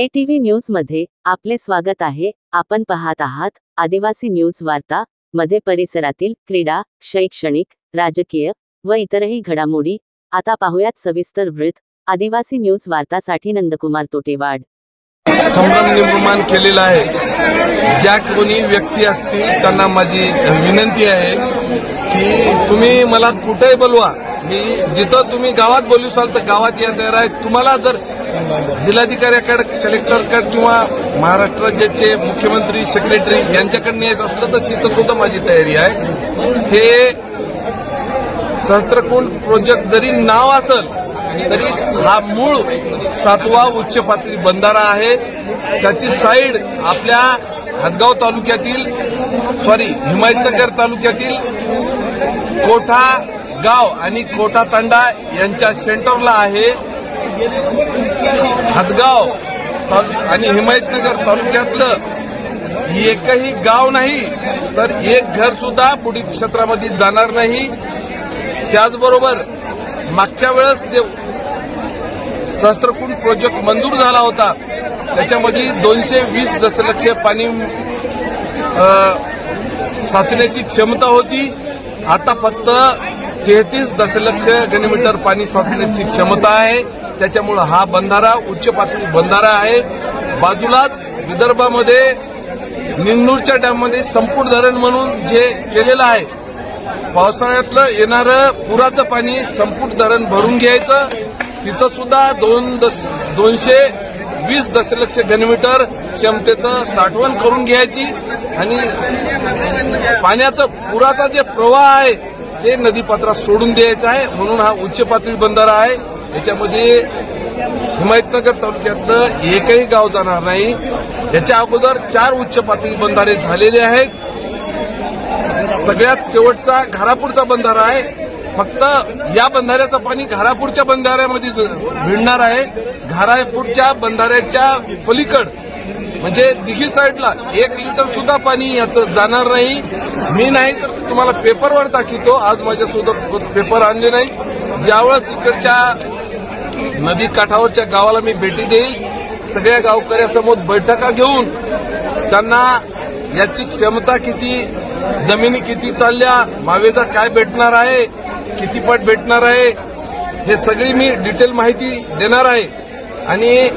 ATV news मध्ये आपले स्वागत आहे। आपण पाहत आहात आदिवासी न्यूज वार्ता मध्ये परिसरातील क्रीडा, शैक्षणिक, राजकीय व इतरही घडामोडी। आता पाहूयात सविस्तर वृत्त। आदिवासी न्यूज वार्तासाठी नंदकुमार तोटेवाड। संभ्रम निर्माण केलेला आहे। ज्या कोणी व्यक्ती असतील त्यांना माझी विनंती आहे की तुम्ही मला कुठेही बोलवा, मी जिथं तुम्ही गावात बोलवसाल तर गावात या तयार आहे। तुम्हाला जर जिल्हाधिकाऱ्याकडे, कलेक्टरकडे किंवा महाराष्ट्र राज्याचे मुख्यमंत्री, सेक्रेटरी यांच्याकडे यायचं असलं तर तिथं सुद्धा माझी तयारी आहे। हे सहस्त्रकुंड प्रोजेक्ट जरी नाव असेल तरी हा मूळ 7वा उच्च पातळी बंधारा आहे। त्याची साईड आपल्या हदगाव तालुक्यातील हिमायतनगर तालुक्यातील कोठा गाव आणि कोठा तांडा यांच्या सेंटरला आहे। हदगाव आणि हिमायतनगर तालुक्यातलं एकही गाव नाही तर एक घर सुद्धा बुडीत क्षेत्रामध्ये जाणार नाही। त्याचबरोबर मागच्या वेळेस जे सहस्त्रकुंड प्रोजेक्ट मंजूर झाला होता त्याच्यामध्ये 220 दशलक्ष पाणी साचण्याची क्षमता होती। आता फक्त 33 दशलक्ष घनमीटर पाणी साचण्याची क्षमता आहे। त्याच्यामुळे हा बंधारा उच्च पातळी बंधारा आहे। बाजूलाच विदर्भामध्ये निंगनूरच्या डॅममध्ये संपूर्ण धरण म्हणून जे केलेलं आहे, पावसाळ्यातलं येणारं पुराचं पाणी संपूर्ण धरण भरून घ्यायचं। तिथं सुद्धा 220 दशलक्ष घनमीटर क्षमतेचं साठवण करून घ्यायची आणि पाण्याचं पुराचा जे प्रवाह आहे ते नदीपात्रात सोडून द्यायचा आहे। म्हणून हा उच्च पातळी बंधारा आहे। याच्यामध्ये हिमायतनगर तालुक्यातलं एकही गाव जाणार नाही। याच्या अगोदर 4 उच्च पातळी बंधारे झालेले आहेत। सगळ्यात शेवटचा घारापूरचा बंधारा आहे। फक्त या बंधाऱ्याचं पाणी घारापूरच्या बंधाऱ्यामध्ये भिडणार आहे। घारापूरच्या बंधाऱ्याच्या पलीकड म्हणजे दिघी साईडला 1 लिटर सुद्धा पाणी याचं जाणार नाही। मी नाही तर तुम्हाला पेपरवर दाखवतो। आज माझ्यासोबत पेपर आणले नाही। ज्यावेळेस इकडच्या नदी काठावरच्या गावाला मी भेटी देईल, सगळ्या गावकऱ्यासमोर बैठका घेऊन त्यांना याची क्षमता किती, जमिनी किती चालल्या, मावेजा काय भेटणार आहे, किती पट भेटणार आहे, हे सगळी मी डिटेल माहिती देणार आहे। आणि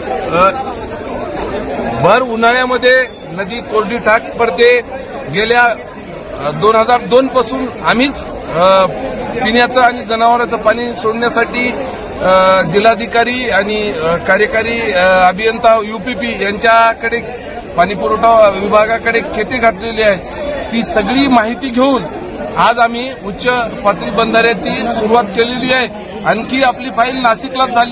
भर उन्हाळ्यामध्ये नदी कोरडी ठाक पडते। गेल्या 2002 पासून आम्हीच पिण्याचं आणि जनावरांचं पाणी सोडण्यासाठी जिल्हाधिकारी आणि कार्यकारी अभियंता UPP यांच्याकडे पाणीपुरवठा विभागाकडे खेती घातलेली आहे। ती सगळी माहिती घेऊन आज आम्ही उच्च पातळी बंधाऱ्याची सुरुवात केलेली आहे। आणखी आपली फाईल नाशिकला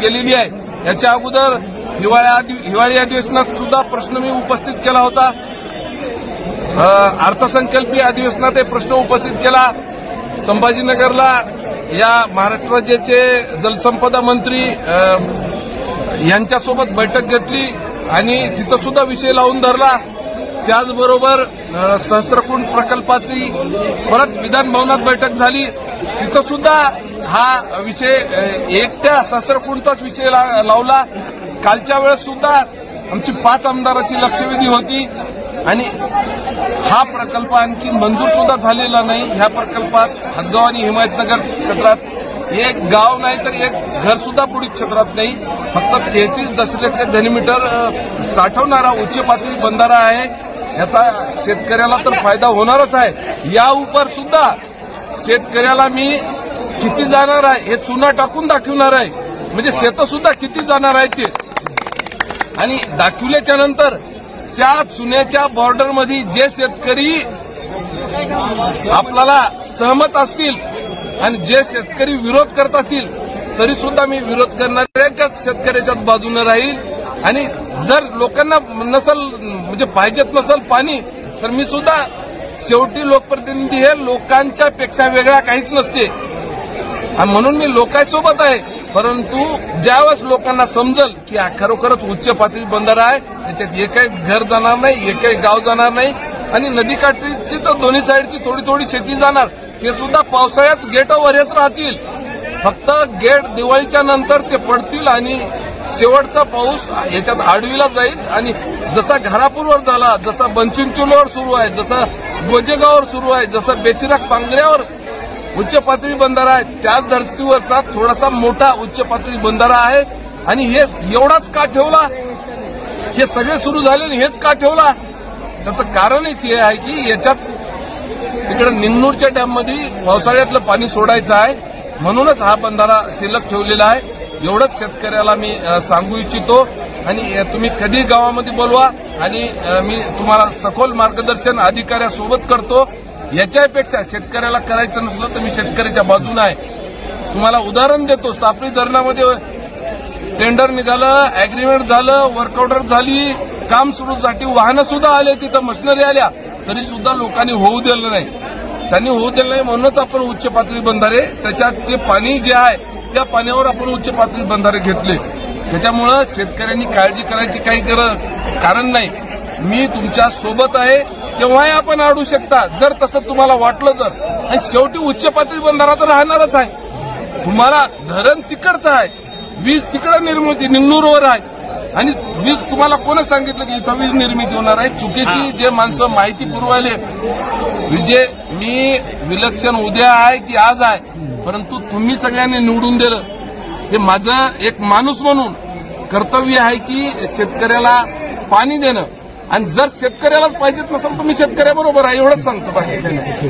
गेलेली आहे। याच्या अगोदर हिवाळी अधिवेशनात सुद्धा प्रश्न मी उपस्थित केला होता। अर्थसंकल्पीय अधिवेशनात हे प्रश्न उपस्थित केला। संभाजीनगरला या महाराष्ट्र राज्याचे जलसंपदा मंत्री यांच्यासोबत बैठक घेतली आणि तिथं सुद्धा विषय लावून धरला। त्याचबरोबर सहस्त्रकुंड प्रकल्पाची परत विधान भवनात बैठक झाली। तिथं सुद्धा हा विषय एकट्या सहस्त्रकुंडचाच विषय लावला। कालच्या वेळेस सुद्धा आमची 5 आमदाराची लक्षवेधी होती आणि हा प्रकल्प आणखी मंजूर सुद्धा झालेला नाही। ह्या प्रकल्पात हदगाव आणि हिमायतनगर क्षेत्रात एक गाव नाही तर एक घर सुद्धा बुडीत क्षेत्रात नाही। फक्त 33 दशलक्ष घनमीटर साठवणारा उच्च पातळी बंधारा आहे। याचा शेतकऱ्याला तर फायदा होणारच आहे। या उपर सुद्धा शेतकऱ्याला मी किती जाणार आहे हे चुना टाकून दाखवणार आहे। म्हणजे शेतं सुद्धा किती जाणार आहे ते, आणि दाखवल्याच्या नंतर त्या चुन्याच्या बॉर्डरमध्ये जे शेतकरी आपल्याला सहमत असतील आणि जे शेतकरी विरोध करत असतील तरी सुद्धा मी विरोध करणाऱ्याच्याच शेतकऱ्याच्याच बाजूने राहील। आणि जर लोकांना म्हणजे पाहिजेत नसेल पाणी तर मी सुद्धा, शेवटी लोकप्रतिनिधी हे लोकांच्या पेक्षा वेगळा काहीच नसते आणि म्हणून मी लोकांसोबत आहे। परंतु ज्यावेळेस लोकांना समजल की हा खरोखरच उच्च पातळी बंधारा आहे, त्याच्यात एकही घर जाणार नाही, एकही गाव जाणार नाही आणि नदीकाठची तर दोन्ही साईडची थोडी थोडी शेती जाणार, ते सुद्धा पावसाळ्यात गेटावरच राहतील। फक्त गेट दिवाळीच्या नंतर ते पडतील आणि शेवटचा पाऊस याच्यात आडवीला जाईल आणि जसा घारापूरवर झाला, जसा बनचिंचोलीवर सुरू आहे, जसा गोजेगाववर सुरू आहे, जसं बेचिराग पांगऱ्यावर उच्च पातळी बंधारा आहे, त्याच धर्तीवरचा थोडासा मोठा उच्च पातळी बंधारा आहे. आणि हे एवढाच का ठेवला? हे सगळे सुरू झाले आणि हेच का ठेवला? त्याचं कारणच हे आहे की याच्यात तिकडे निंगनूरच्या डॅममध्ये पावसाळ्यातलं पाणी सोडायचं आहे, म्हणूनच हा बंधारा शिल्लक ठेवलेला आहे. एवढंच शेतकऱ्याला मी सांगू इच्छितो. आणि तुम्ही कधी गावामध्ये बोलवा आणि मी तुम्हाला सखोल मार्गदर्शन अधिकाऱ्यासोबत करतो. याच्यापेक्षा शेतकऱ्याला करायचं नसलं तर मी शेतकऱ्याच्या बाजूने आहे. तुम्हाला उदाहरण देतो. सापळी धरणामध्ये टेंडर निघालं, अॅग्रीमेंट झालं, वर्क ऑर्डर झाली, काम सुरूसाठी वाहनं सुद्धा आले, तिथं मशिनरी आल्या, तरी सुद्धा लोकांनी होऊ दिलं नाही. त्यांनी होऊ दिलं नाही म्हणूनच आपण उच्च पातळी बंधारे, त्याच्यात ते पाणी जे आहे त्या पाण्यावर आपण उच्च पातळी बंधारे घेतले. त्याच्यामुळं शेतकऱ्यांनी काळजी करायची काही कारण नाही. मी तुमच्या सोबत आहे, केव्हाही आपण अडू शकता जर तसं तुम्हाला वाटलं तर. आणि शेवटी उच्च पातळी बंधारा तर राहणारच आहे. तुम्हाला धरण तिकडचं आहे, वीज तिकडं निर्मिती निंगनूरवर आहे, आणि वीज तुम्हाला कोणी सांगितलं की इथं वीज निर्मिती होणार आहे? चुकीची जे माणसं माहिती पुरवायले. म्हणजे मी विलक्षण उद्या आहे की आज आहे, परंतु तुम्ही सगळ्यांनी निवडून दिलं, हे माझं एक माणूस म्हणून कर्तव्य आहे की शेतकऱ्याला पाणी देणं. आणि जर शेतकऱ्यालाच पाहिजेच नसेल तर मी शेतकऱ्याबरोबर आहे, एवढंच सांगतो, बाकी काही नाही.